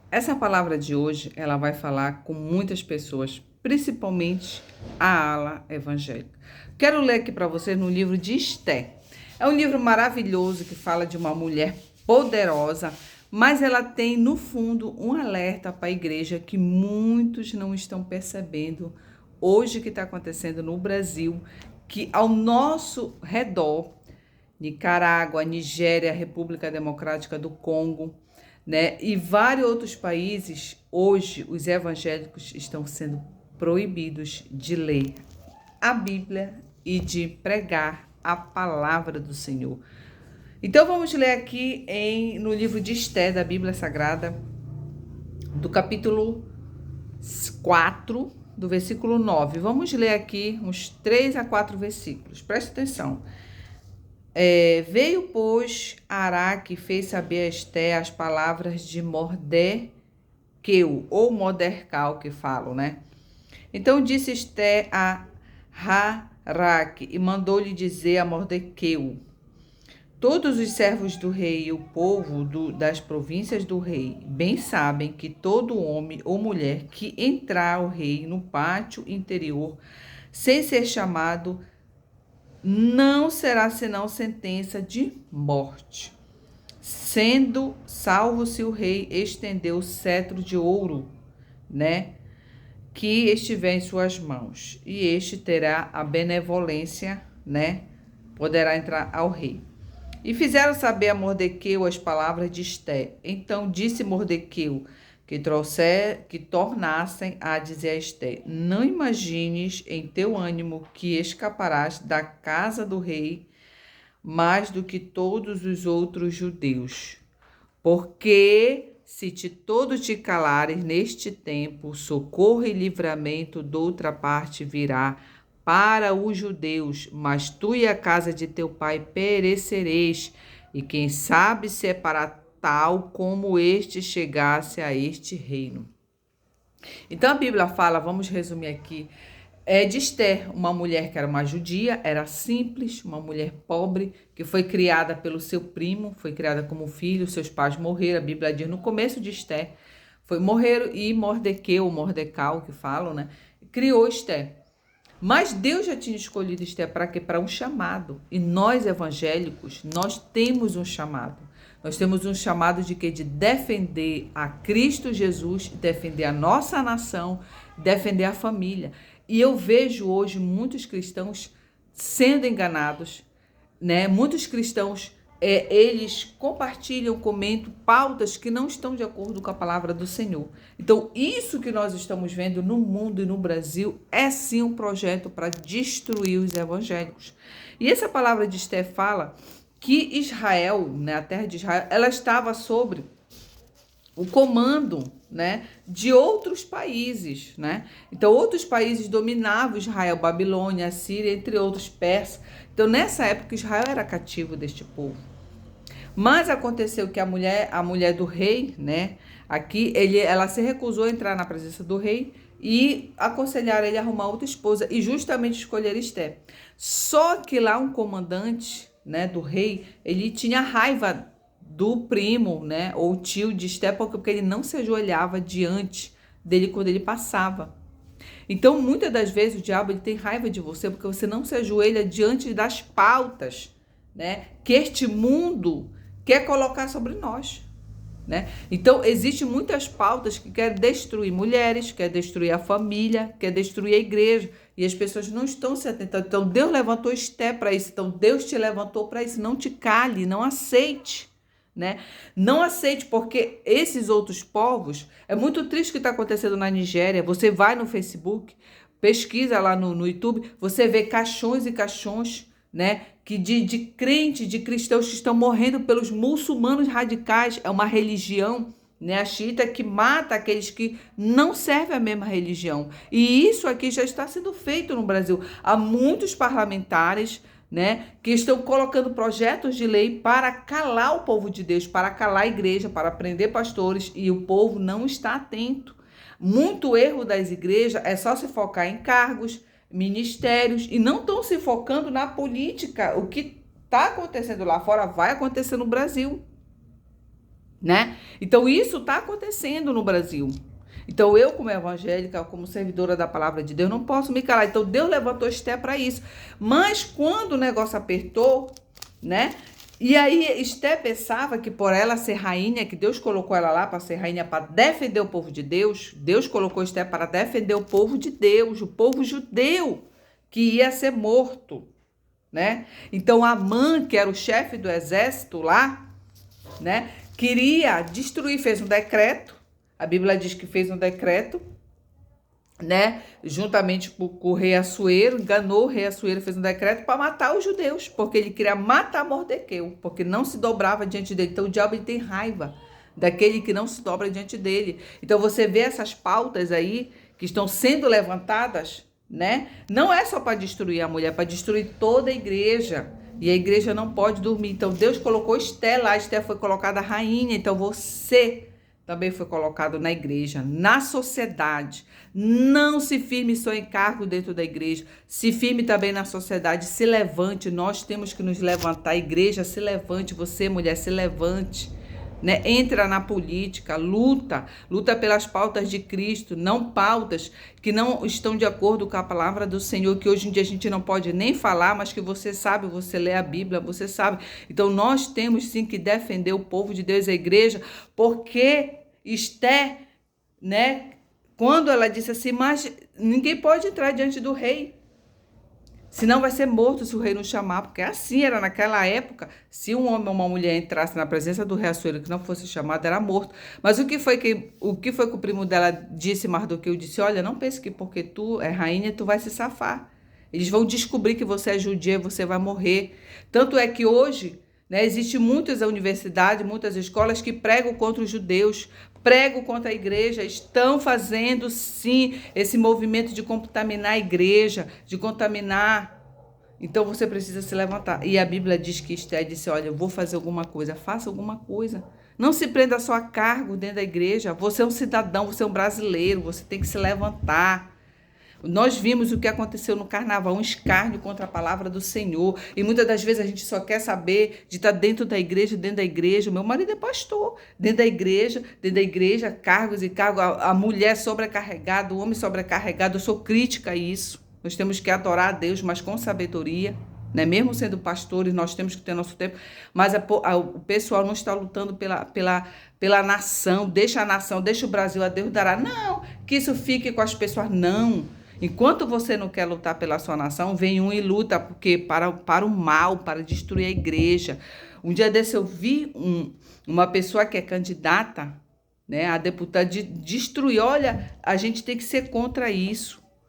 Essa palavra de hoje, ela vai falar com muitas pessoas, principalmente a ala evangélica. Quero ler aqui para vocês no livro de Esté. É um livro maravilhoso que fala de uma mulher poderosa, mas ela tem no fundo um alerta para a igreja que muitos não estão percebendo hoje que está acontecendo no Brasil, que ao nosso redor, Nicarágua, Nigéria, República Democrática do Congo, né? E vários outros países, hoje, os evangélicos estão sendo proibidos de ler a Bíblia e de pregar a palavra do Senhor. Então, vamos ler aqui no livro de Esté, da Bíblia Sagrada, do capítulo 4, do versículo 9. Vamos ler aqui uns 3 a 4 versículos. Preste atenção. Veio, pois, Araque e fez saber a Esté as palavras de Mordequeu, ou Modercal, que falam, né? Então disse Esté a Araque e mandou-lhe dizer a Mordequeu: todos os servos do rei e o povo das províncias do rei bem sabem que todo homem ou mulher que entrar ao rei no pátio interior, sem ser chamado, não será senão sentença de morte, sendo salvo se o rei estender o cetro de ouro, né, que estiver em suas mãos, e este terá a benevolência, né, poderá entrar ao rei. E fizeram saber a Mordequeu as palavras de Esté. Então disse Mordequeu que tornassem a dizer a Esté: não imagines em teu ânimo que escaparás da casa do rei mais do que todos os outros judeus. Porque se todos te calares neste tempo, socorro e livramento de outra parte virá para os judeus, mas tu e a casa de teu pai perecereis, e quem sabe se é para tal como este chegasse a este reino. Então a Bíblia fala, vamos resumir aqui, de Esté, uma mulher que era uma judia, era simples, uma mulher pobre, que foi criada pelo seu primo, foi criada como filho, seus pais morreram, a Bíblia diz no começo de Esté, morreram, e Mordequeu, Mordecal, que falam, né, criou Esté. Mas Deus já tinha escolhido Esté para quê? Para um chamado. E nós evangélicos, nós temos um chamado. Nós temos um chamado de quê? De defender a Cristo Jesus, defender a nossa nação, defender a família. E eu vejo hoje muitos cristãos sendo enganados, né? Muitos cristãos, eles compartilham, comentam pautas que não estão de acordo com a palavra do Senhor. Então, isso que nós estamos vendo no mundo e no Brasil é sim um projeto para destruir os evangélicos. E essa palavra de Esté fala que Israel, né, a terra de Israel, ela estava sobre o comando, né, de outros países, né? Então, outros países dominavam Israel, Babilônia, Síria, entre outros, Pérsia. Então, nessa época, Israel era cativo deste povo. Mas aconteceu que a mulher do rei, né, aqui, ela se recusou a entrar na presença do rei e aconselharam ele a arrumar outra esposa e justamente escolher Esté. Só que lá um comandante, né, do rei, ele tinha raiva do primo, né, ou tio de Esté, porque ele não se ajoelhava diante dele quando ele passava. Então, muitas das vezes o diabo ele tem raiva de você porque você não se ajoelha diante das pautas, né, que este mundo quer colocar sobre nós, né? Então, existem muitas pautas que querem destruir mulheres, quer destruir a família, quer destruir a igreja, e as pessoas não estão se atentando. Então, Deus levantou Esté para isso. Então, Deus te levantou para isso. Não te cale, não aceite, né? Não aceite, porque esses outros povos, é muito triste o que está acontecendo na Nigéria. Você vai no Facebook, pesquisa lá no YouTube, você vê caixões e caixões, né, que de crentes, de cristãos que estão morrendo pelos muçulmanos radicais. É uma religião, né, a xiita, que mata aqueles que não servem a mesma religião. E isso aqui já está sendo feito no Brasil. Há muitos parlamentares, né, que estão colocando projetos de lei para calar o povo de Deus, para calar a igreja, para prender pastores, e o povo não está atento. Muito erro das igrejas é só se focar em cargos, ministérios, e não estão se focando na política. O que está acontecendo lá fora vai acontecer no Brasil, né? Então, isso está acontecendo no Brasil. Então, eu, como evangélica, como servidora da palavra de Deus, não posso me calar. Então, Deus levantou Esté para isso. Mas, quando o negócio apertou, né? E aí, Esté pensava que por ela ser rainha, que Deus colocou ela lá para ser rainha, para defender o povo de Deus, Deus colocou Esté para defender o povo de Deus, o povo judeu, que ia ser morto, né? Então, Amã, que era o chefe do exército lá, né? Queria destruir, fez um decreto. A Bíblia diz que fez um decreto, né? Juntamente com o rei Assuero, enganou o rei Assuero, fez um decreto para matar os judeus, porque ele queria matar Mardoqueu, porque não se dobrava diante dele. Então o diabo ele tem raiva daquele que não se dobra diante dele. Então você vê essas pautas aí que estão sendo levantadas, né? Não é só para destruir a mulher, é para destruir toda a igreja. E a igreja não pode dormir. Então Deus colocou Esté lá, Esté foi colocada rainha. Então você também foi colocado na igreja, na sociedade. Não se firme só em cargo dentro da igreja, se firme também na sociedade, se levante. Nós temos que nos levantar, a igreja se levante, você mulher se levante, né? Entra na política, luta pelas pautas de Cristo, não pautas que não estão de acordo com a palavra do Senhor, que hoje em dia a gente não pode nem falar, mas que você sabe, você lê a Bíblia, você sabe. Então nós temos sim que defender o povo de Deus, a igreja, porque Esté, né, quando ela disse assim, mas ninguém pode entrar diante do rei, senão vai ser morto se o rei não chamar, porque assim era naquela época. Se um homem ou uma mulher entrasse na presença do rei Assuero que não fosse chamado, era morto. Mas o que foi que o primo dela disse, Mardoqueu disse, olha, não pense que porque tu é rainha, tu vai se safar. Eles vão descobrir que você é judia e você vai morrer. Tanto é que hoje, né, existem muitas universidades, muitas escolas que pregam contra os judeus, pregam contra a igreja, estão fazendo sim esse movimento de contaminar a igreja, de contaminar. Então você precisa se levantar. E a Bíblia diz que Esté disse, olha, eu vou fazer alguma coisa, faça alguma coisa. Não se prenda só a cargo dentro da igreja. Você é um cidadão, você é um brasileiro, você tem que se levantar. Nós vimos o que aconteceu no carnaval, um escárnio contra a palavra do Senhor. E muitas das vezes a gente só quer saber de estar dentro da igreja, dentro da igreja. O meu marido é pastor, dentro da igreja, cargos e cargos. A mulher sobrecarregada, o homem sobrecarregado. Eu sou crítica a isso. Nós temos que adorar a Deus, mas com sabedoria. Né? Mesmo sendo pastores, nós temos que ter nosso tempo. Mas o pessoal não está lutando pela nação. Deixa a nação, deixa o Brasil, a Deus dará. Não, que isso fique com as pessoas. Não. Enquanto você não quer lutar pela sua nação, vem um e luta porque para o mal, para destruir a igreja. Um dia desse eu vi uma pessoa que é candidata, né, a deputada, de destruir. Olha, a gente tem que ser contra isso.